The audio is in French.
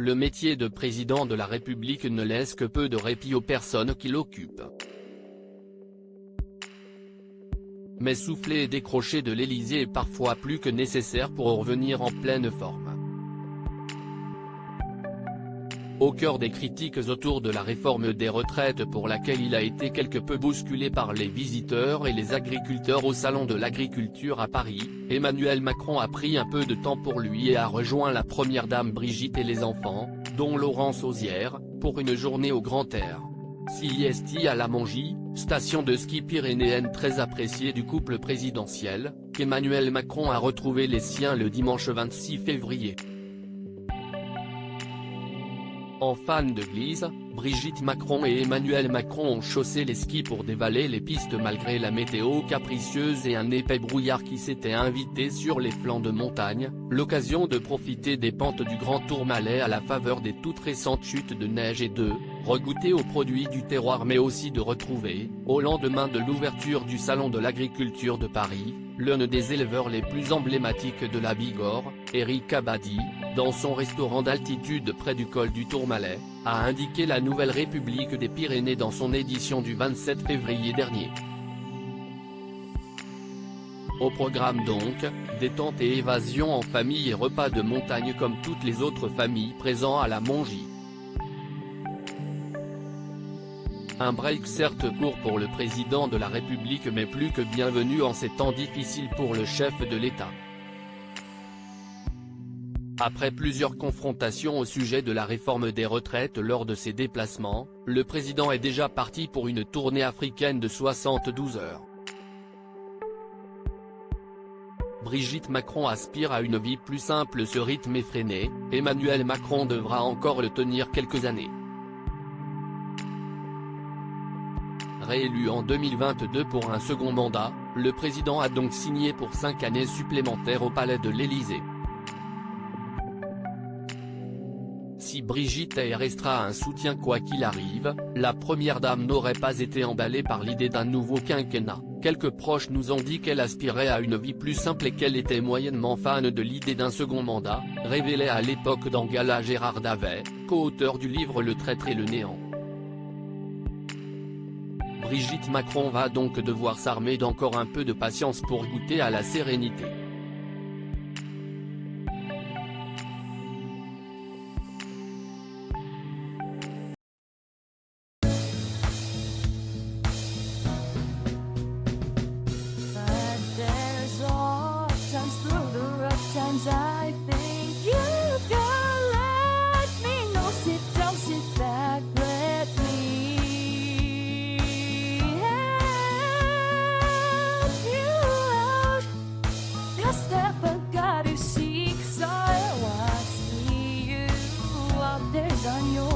le métier de président de la République ne laisse que peu de répit aux personnes qui l'occupent. Mais souffler et décrocher de l'Élysée est parfois plus que nécessaire pour revenir en pleine forme. Au cœur des critiques autour de la réforme des retraites pour laquelle il a été quelque peu bousculé par les visiteurs et les agriculteurs au Salon de l'Agriculture à Paris, Emmanuel Macron a pris un peu de temps pour lui et a rejoint la première dame Brigitte et les enfants, dont Laurence Auzière, pour une journée au grand air. CIST à la Mongie, station de ski pyrénéenne très appréciée du couple présidentiel, qu'Emmanuel Macron a retrouvé les siens le dimanche 26 février. En fan de glisse, Brigitte Macron et Emmanuel Macron ont chaussé les skis pour dévaler les pistes malgré la météo capricieuse et un épais brouillard qui s'était invité sur les flancs de montagne, l'occasion de profiter des pentes du Grand Tourmalet à la faveur des toutes récentes chutes de neige et de regoûter aux produits du terroir mais aussi de retrouver, au lendemain de l'ouverture du Salon de l'Agriculture de Paris, l'un des éleveurs les plus emblématiques de la Bigorre, Éric Abadie, dans son restaurant d'altitude près du col du Tourmalet, a indiqué la Nouvelle République des Pyrénées dans son édition du 27 février dernier. Au programme donc, détente et évasion en famille et repas de montagne comme toutes les autres familles présents à la Mongie. Un break certes court pour le président de la République mais plus que bienvenu en ces temps difficiles pour le chef de l'État. Après plusieurs confrontations au sujet de la réforme des retraites lors de ses déplacements, le président est déjà parti pour une tournée africaine de 72 heures. Brigitte Macron aspire à une vie plus simple. Ce rythme effréné, Emmanuel Macron devra encore le tenir quelques années. Réélu en 2022 pour un second mandat, le président a donc signé pour 5 années supplémentaires au palais de l'Élysée. Si Brigitte restera un soutien quoi qu'il arrive, la première dame n'aurait pas été emballée par l'idée d'un nouveau quinquennat. Quelques proches nous ont dit qu'elle aspirait à une vie plus simple et qu'elle était moyennement fan de l'idée d'un second mandat, révélait à l'époque dans Gala Gérard Davet, co-auteur du livre Le traître et le néant. Brigitte Macron va donc devoir s'armer d'encore un peu de patience pour goûter à la sérénité. I think you can let me know. Sit down, sit back, let me help you out. Just step back, got to seek. So I see you out there on your